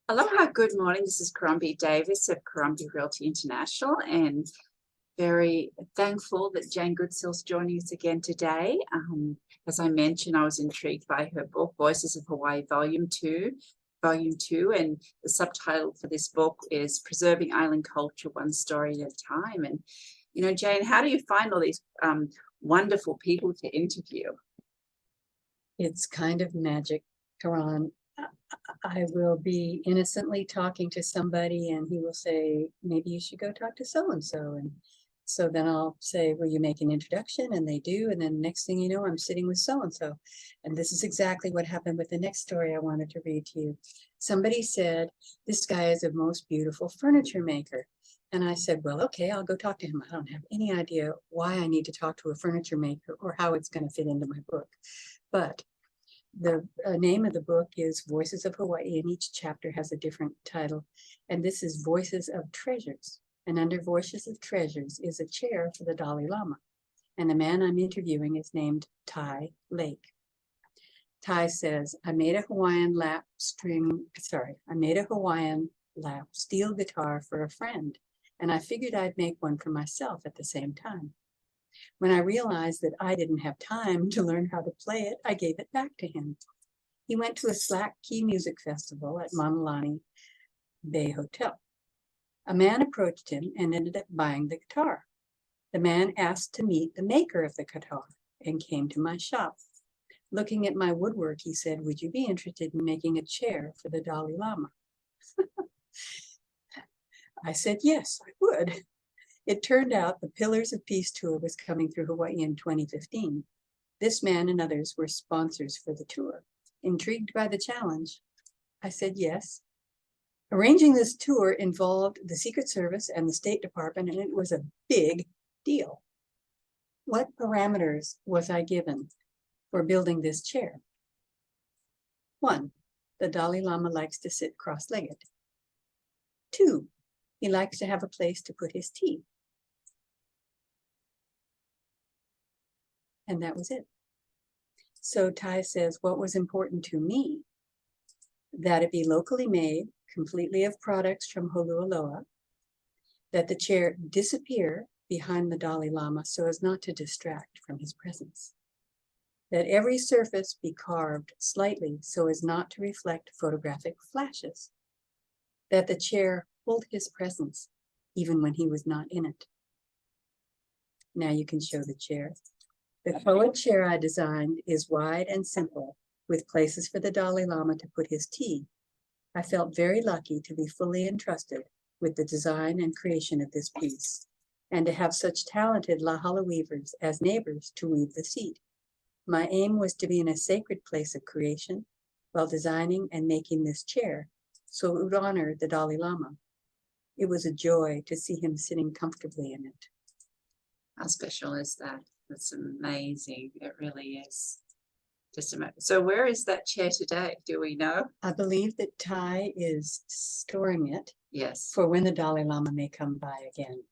Aloha, good morning. This is Caron B Davis of Caron B Realty International, and very thankful that Jane Goodsill's joining us again today. As I mentioned, I was intrigued by her book, Voices of Hawaii, Volume 2, and the subtitle for this book is Preserving Island Culture One Story at a Time. And, Jane, how do you find all these wonderful people to interview? It's kind of magic, Caron. I will be innocently talking to somebody and he will say, maybe you should go talk to so-and-so. And so then I'll say, will you make an introduction? And they do. And then next thing you know, I'm sitting with so-and-so. And this is exactly what happened with the next story I wanted to read to you. Somebody said, this guy is a most beautiful furniture maker. And I said, well, okay, I'll go talk to him. I don't have any idea why I need to talk to a furniture maker or how it's going to fit into my book. But the name of the book is Voices of Hawaii, and each chapter has a different title. And this is Voices of Treasures. And under Voices of Treasures is a chair for the Dalai Lama. And the man I'm interviewing is named Ty Lake. Ty says, I made a Hawaiian lap steel guitar for a friend. And I figured I'd make one for myself at the same time. When I realized that I didn't have time to learn how to play it, I gave it back to him. He went to a Slack Key Music Festival at Maunalani Bay Hotel. A man approached him and ended up buying the guitar. The man asked to meet the maker of the guitar and came to my shop. Looking at my woodwork, he said, would you be interested in making a chair for the Dalai Lama? I said, yes, I would. It turned out the Pillars of Peace tour was coming through Hawaii in 2015. This man and others were sponsors for the tour. Intrigued by the challenge, I said yes. Arranging this tour involved the Secret Service and the State Department, and it was a big deal. What parameters was I given for building this chair? 1, the Dalai Lama likes to sit cross-legged. 2, he likes to have a place to put his tea. And that was it. So Ty says, what was important to me? That it be locally made, completely of products from Holualoa, that the chair disappear behind the Dalai Lama so as not to distract from his presence, that every surface be carved slightly so as not to reflect photographic flashes, that the chair hold his presence even when he was not in it. Now you can show the chair. The poet chair I designed is wide and simple, with places for the Dalai Lama to put his tea. I felt very lucky to be fully entrusted with the design and creation of this piece, and to have such talented lahala weavers as neighbors to weave the seat. My aim was to be in a sacred place of creation while designing and making this chair, so it would honor the Dalai Lama. It was a joy to see him sitting comfortably in it. How special is that? That's amazing. It really is. Just amazing. So where is that chair today? Do we know? I believe that Ty is storing it. Yes. For when the Dalai Lama may come by again.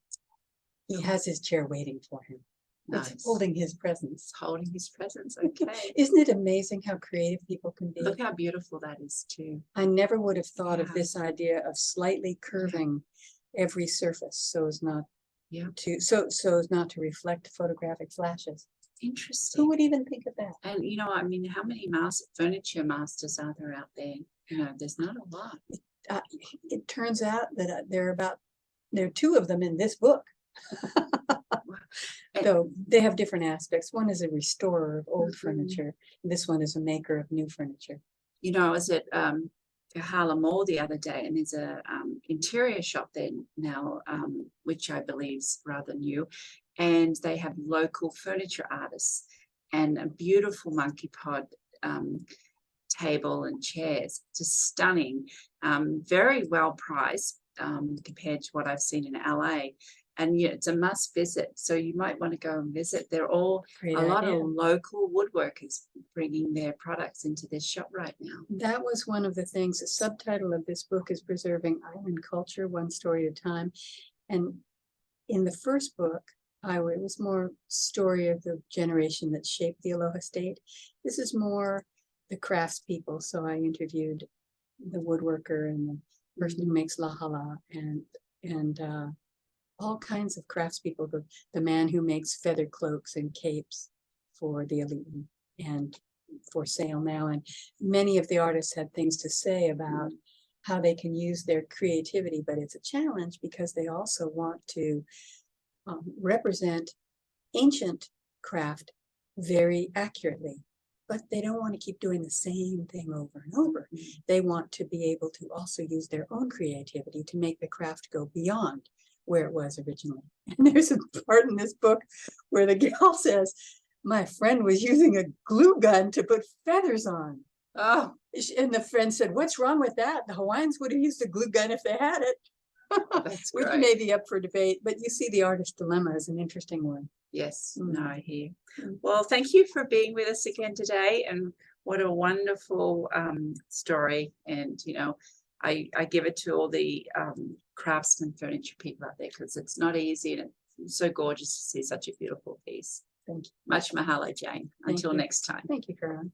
He has his chair waiting for him. Nice. It's holding his presence. It's holding his presence. Okay. Isn't it amazing how creative people can be? Look how beautiful that is too. I never would have thought of this idea of slightly curving every surface so as not to reflect photographic flashes. Interesting. Who would even think of that? And how many furniture masters are there out there? There's not a lot. It turns out that there are 2 of them in this book. So they have different aspects. One is a restorer of old furniture. This one is a maker of new furniture. I was at Hala Mall the other day, and there's a interior shop there now, which I believe is rather new, and they have local furniture artists and a beautiful monkey pod table and chairs, just stunning, very well priced compared to what I've seen in LA. And it's a must visit, so you might want to go and visit. They're all a lot of local woodworkers bringing their products into this shop right now. That was one of the things. The subtitle of this book is Preserving Island Culture One Story at a Time. And in the first book, it was more story of the generation that shaped the Aloha State. This is more the craftspeople. So I interviewed the woodworker and the person who makes lahala and all kinds of craftspeople. The man who makes feather cloaks and capes for the elite and for sale now. And many of the artists had things to say about how they can use their creativity, but it's a challenge because they also want to represent ancient craft very accurately, but they don't want to keep doing the same thing over and over. They want to be able to also use their own creativity to make the craft go beyond where it was originally. And there's a part in this book where the gal says, my friend was using a glue gun to put feathers on. Oh, And the friend said, what's wrong with that? The Hawaiians would have used a glue gun if they had it. that's Which great. may be up for debate, but you see the artist dilemma is an interesting one. Yes, Mm. no, I hear. Well, thank you for being with us again today, and what a wonderful story. And I give it to all the craftsman furniture people out there, because it's not easy, and it's so gorgeous to see such a beautiful piece. Thank you. Much mahalo, Jane. Thank Until you. next time. Thank you, Caron.